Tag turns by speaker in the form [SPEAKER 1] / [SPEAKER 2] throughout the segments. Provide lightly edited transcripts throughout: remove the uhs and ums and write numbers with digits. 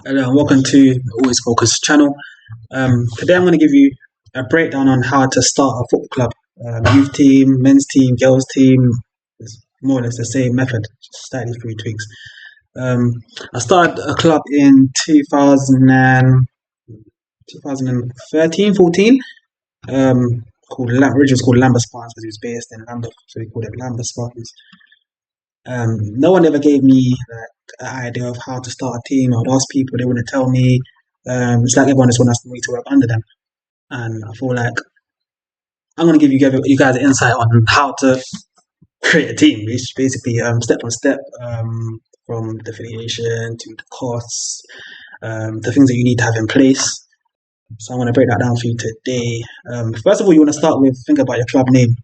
[SPEAKER 1] Hello and welcome to the Always Focus channel. Today I'm going to give you a breakdown on how to start a football club. Youth team, men's team, girls team. It's more or less the same method, just slightly few tweaks. I started a club in 2013, 14. Originally called Lambeth Spartans because it was based in Lambeth, so we called it Lambeth Spartans. No one ever gave me an idea of how to start a team. I would ask people, they wouldn't tell me. It's like everyone just wants me to work under them. And I feel like I'm going to give you guys an insight on how to create a team. It's basically step by step, from the affiliation to the costs, the things that you need to have in place. So I'm going to break that down for you today. First of all, you want to start with, think about your club name.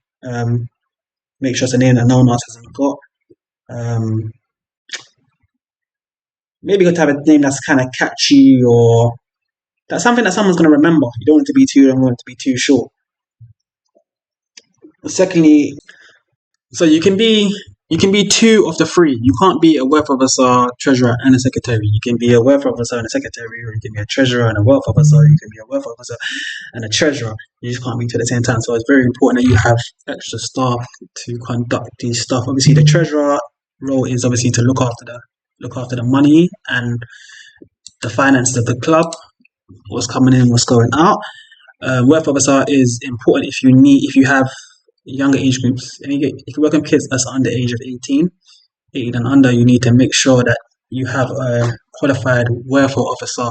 [SPEAKER 1] Make sure it's a name that no one else hasn't got. Maybe you got to have a name that's kind of catchy, or that's something that someone's going to remember. You don't want it to be too long, you want it to be too short. Secondly, so you can be two of the three. You can't be a wealth officer, treasurer, and a secretary. You can be a wealth officer and a secretary, or you can be a treasurer and a wealth officer. You can be a wealth officer and a treasurer. You just can't be two at the same time. So it's very important that you have extra staff to conduct these stuff. Obviously, the treasurer role is obviously to look after the money and the finances of the club, what's coming in, what's going out. Wealth officer is important if you have younger age groups. And if you work on kids that's under the age of 18 and under, you need to make sure that you have a qualified welfare officer.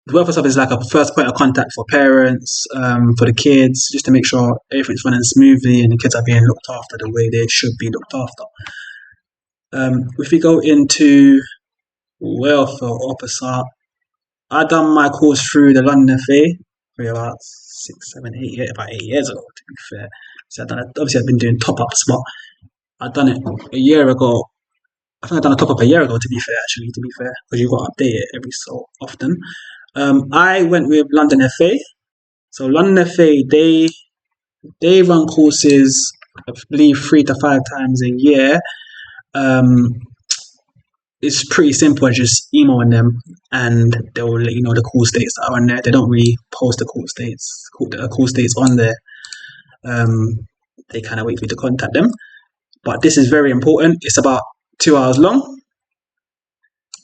[SPEAKER 1] The welfare officer is like a first point of contact for parents, for the kids, just to make sure everything's running smoothly and the kids are being looked after the way they should be looked after. If we go into welfare officer, I done my course through the London FA for about 8 years ago, to be fair. So I've been doing top-ups, but I've done it a year ago. I think I've done a top-up a year ago, to be fair, because you've got to update it every so often. I went with London FA. So London FA, they run courses, I believe, 3 to 5 times a year. It's pretty simple. Just emailing them, and they will let you know the course dates that are on there. They don't really post the course dates on there. They kind of wait for you to contact them. But this is very important. It's about 2 hours long,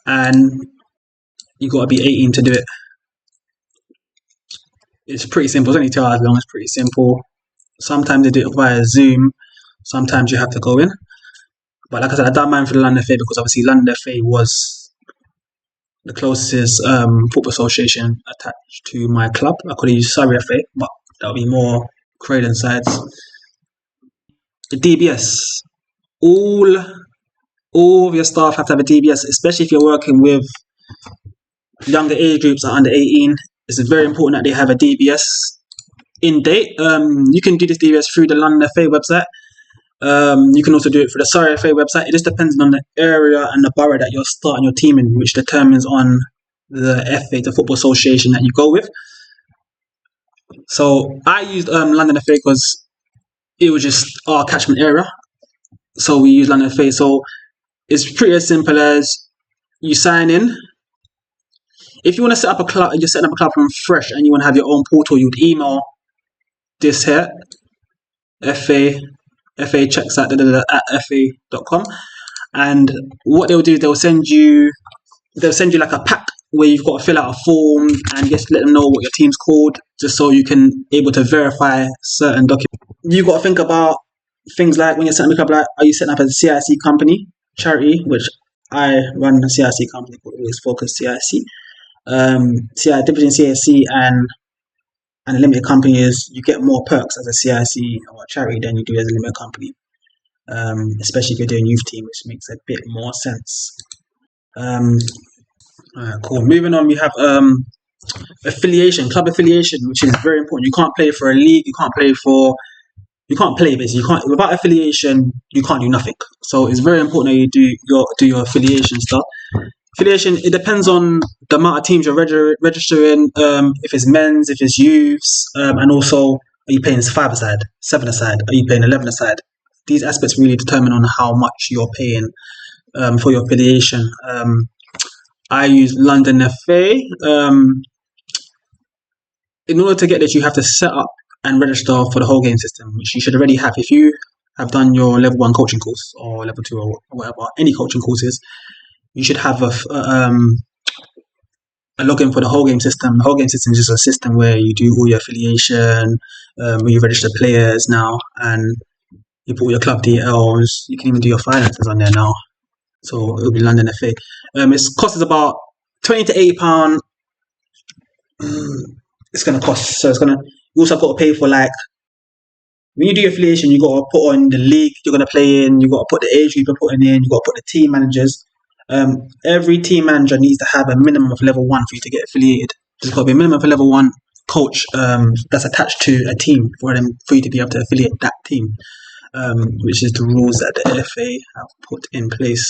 [SPEAKER 1] and you got to be 18 to do it. It's pretty simple. It's only 2 hours long. It's pretty simple. Sometimes they do it via Zoom. Sometimes you have to go in. But like I said, I done mine for the London FA because obviously London FA was the closest football association attached to my club. I could use Surrey FA, but that would be more Croydon sides. The DBS. All of your staff have to have a DBS, especially if you're working with younger age groups that are under 18. It's very important that they have a DBS in date. You can do this DBS through the London FA website. You can also do it for the Surrey FA website. It just depends on the area and the borough that you're starting your team in, which determines on the FA, the football association that you go with. So I used London FA because it was just our catchment area. So we use London FA. So it's pretty as simple as you sign in. If you want to set up a club, you're setting up a club from fresh and you want to have your own portal, you'd email this here, FA checks at fa.com, and what they'll do is they'll send you like a pack where you've got to fill out a form and just let them know what your team's called, just so you can able to verify certain documents. You've got to think about things like when you're setting up, like, are you setting up a CIC company, charity, which I run a CIC company called Always Focus CIC. Difference in CIC and a limited company is you get more perks as a CIC or a charity than you do as a limited company, especially if you're doing youth team, which makes a bit more sense. Alright, cool. Moving on, we have club affiliation, which is very important. You can't play for a league. You can't play basically. Without affiliation, you can't do nothing. So it's very important that you do your affiliation stuff. Affiliation, it depends on the amount of teams you're registering, if it's men's, if it's youths, and also, are you playing 5-a-side, 7-a-side, are you playing 11-a-side? These aspects really determine on how much you're paying for your affiliation. I use London FA. In order to get this, you have to set up and register for the whole game system, which you should already have. If you have done your level 1 coaching course or level 2 or whatever, any coaching courses, you should have a login for the whole game system. The whole game system is just a system where you do all your affiliation, where you register players now, and you put all your club details. You can even do your finances on there now. So it'll be London FA. Its cost is about £20 to £80. It's gonna cost. So you also got to pay for, like, when you do your affiliation, you got to put on the league you're gonna play in. You got to put the age group you're putting in. You got to put the team managers. Every team manager needs to have a minimum of level 1 for you to get affiliated. There's got to be a minimum of level 1 coach that's attached to a team for you to be able to affiliate that team, which is the rules that the FA have put in place.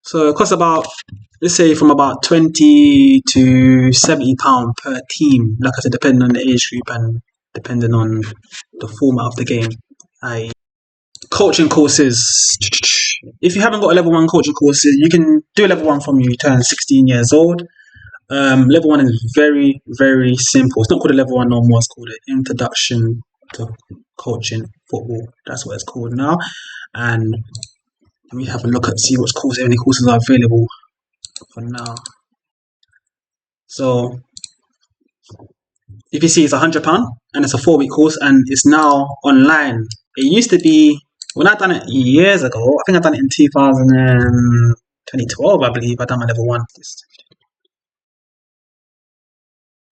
[SPEAKER 1] So it costs about, let's say, from about £20 to £70 per team. Like I said, depending on the age group and depending on the format of the game. Coaching courses. If you haven't got a level 1 coaching course, you can do a level 1 from you turn 16 years old. Level 1 is very, very simple. It's not called a level 1 no more. It's called an Introduction to Coaching Football. That's what it's called now. And let me have a look at see what courses, any courses are available for now. So if you see, it's £100 and it's a 4-week course, and it's now online. It used to be, when I done it years ago, I think I done it in 2012, I believe. I done my level 1.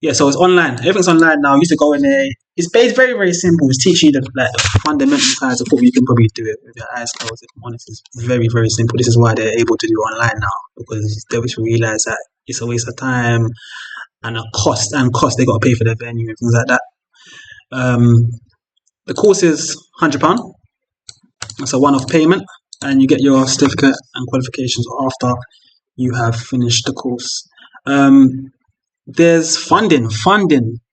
[SPEAKER 1] Yeah, so it's online. Everything's online now. You used to go in there. It's very, very simple. It's teaching you the fundamental kinds of football. You can probably do it with your eyes closed. If I'm honest, it's very, very simple. This is why they're able to do online now, because they just realize that it's a waste of time and a cost. They got to pay for their venue and things like that. The course is £100. It's a one-off payment, and you get your certificate and qualifications after you have finished the course. There's funding.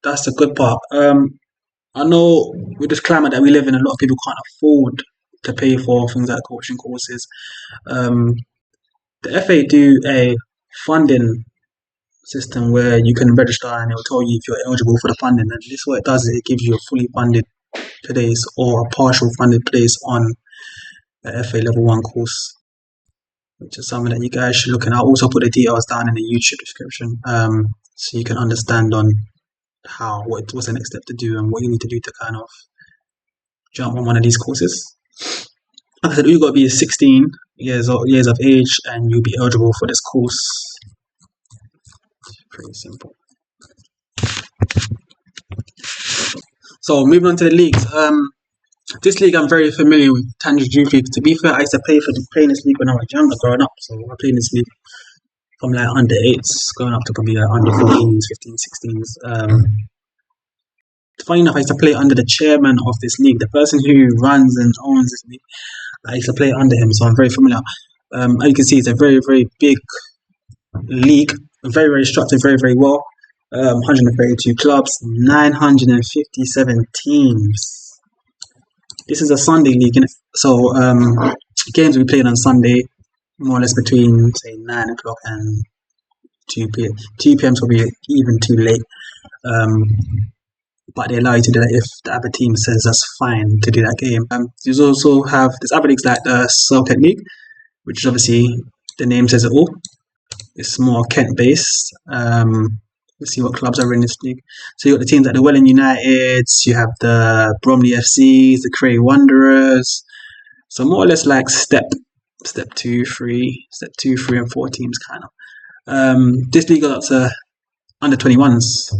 [SPEAKER 1] That's the good part. I know with this climate that we live in, a lot of people can't afford to pay for things like coaching courses. The FA do a funding system where you can register and it will tell you if you're eligible for the funding. And this what it does is it gives you a fully funded place or a partial funded place on the FA level 1 course, which is something that you guys should look at. I'll also put the details down in the YouTube description, so you can understand on what's the next step to do and what you need to do to kind of jump on one of these courses. Like I said, all you got to be 16 years of age, and you'll be eligible for this course. Pretty simple. So moving on to the leagues. This league I'm very familiar with, Tangier Youth League. To be fair, I used to play this league when I was younger, growing up. So I played this league from like under 8s going up to probably under 14s, 15s, 16s. Funny enough, I used to play under the chairman of this league, the person who runs and owns this league. I used to play under him, so I'm very familiar. As you can see, it's a very, very big league, very, very structured, very, very well. 132 clubs, 957 teams. This is a Sunday league, so games will be played on Sunday, more or less between, say, 9 o'clock and 2 p.m. 2 p.m. will be even too late. But they allow you to do that if the other team says that's fine to do that game. You also have there's other leagues like the Celtic League, which is obviously, the name says it all. It's more Kent based. Let's see what clubs are in this league. So you got the teams like the Welling Uniteds, you have the Bromley FCs, the Cray Wanderers. So more or less like step 2, 3, and 4 teams kind of. This league got up to under 21s.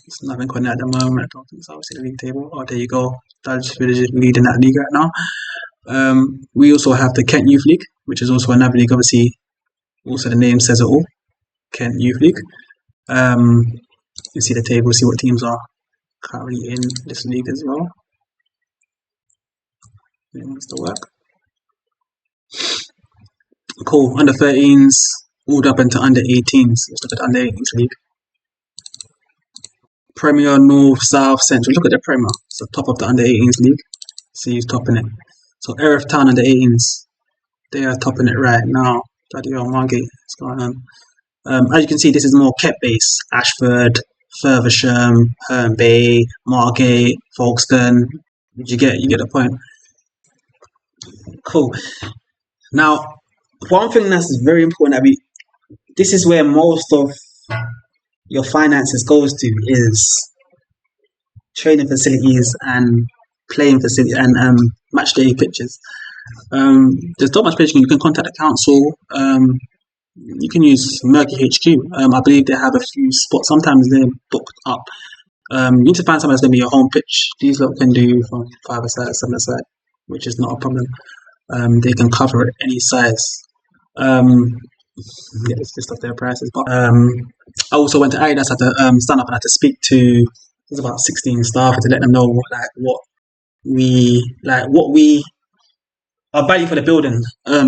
[SPEAKER 1] It's nothing quite at the moment. I don't think it's obviously the league table. Oh, there you go. That's leading that league right now. We also have the Kent Youth League, which is also another league. Obviously, also the name says it all. Kent Youth League. You see the table, see what teams are currently in this league as well. It wants to work. Cool. Under 13s, all up into under 18s. Let's look at the under 18s league. Premier, North, South, Central. Look at the Premier. It's the top of the under 18s league. See who's topping it. So Erith Town under 18s. They are topping it right now. Bloody hell, Margate. What's going on? As you can see, this is more Kent based. Ashford, Feversham, Herne Bay, Margate, Folkestone. You get the point. Cool. Now, one thing that's very important this is where most of your finances goes to is training facilities and playing facility and match day pitches. There's not much pitch. You can contact the council. You can use Mercury HQ. I believe they have a few spots. Sometimes they're booked up. You need to find somewhere that's going to be your home pitch. These lot can do from 5-a-side, 7-a-side, which is not a problem. They can cover any size. Yeah, it's just off their prices. But I also went to Adidas, had to stand up and had to speak to there's about 16 staff to let them know what we our value for the building.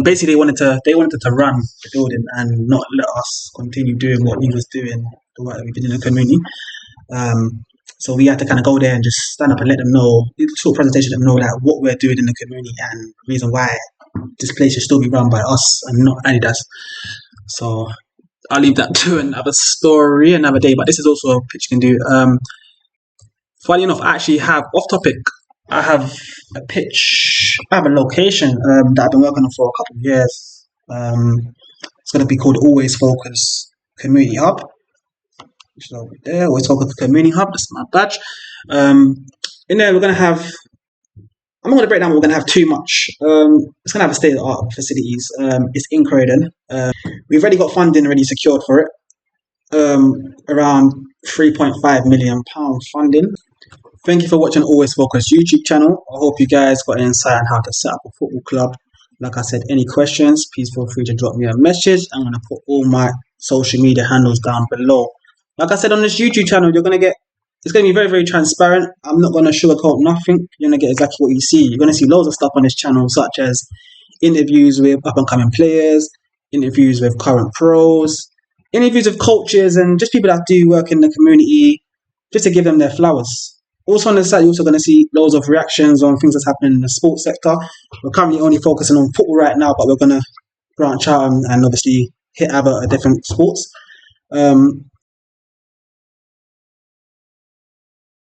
[SPEAKER 1] Basically, they wanted to run the building and not let us continue doing what we was doing, the work that we did in the community. So we had to kind of go there and just stand up and let them know, short presentation, let them know what we're doing in the community and the reason why this place should still be run by us and not Adidas. So I'll leave that to another story, another day. But this is also a pitch you can do. Funny enough, I actually have off topic. I have a pitch. I have a location that I've been working on for a couple of years. It's going to be called Always Focus Community Hub. Which is over there. Always Focus Community Hub. That's my badge. In there, we're going to have. I'm not going to break down what we're going to have too much. It's going to have a state-of-the-art facilities. It's in Croydon. We've already got funding already secured for it. Around £3.5 million funding. Thank you for watching Always Focus YouTube channel. I hope you guys got an insight on how to set up a football club. Like I said, any questions, please feel free to drop me a message. I'm going to put all my social media handles down below. Like I said, on this YouTube channel, it's going to be very, very transparent. I'm not going to sugarcoat nothing. You're going to get exactly what you see. You're going to see loads of stuff on this channel, such as interviews with up-and-coming players, interviews with current pros, interviews with coaches, and just people that do work in the community, just to give them their flowers. Also on the site, you're also going to see loads of reactions on things that's happening in the sports sector. We're currently only focusing on football right now, but we're going to branch out and obviously hit other different sports.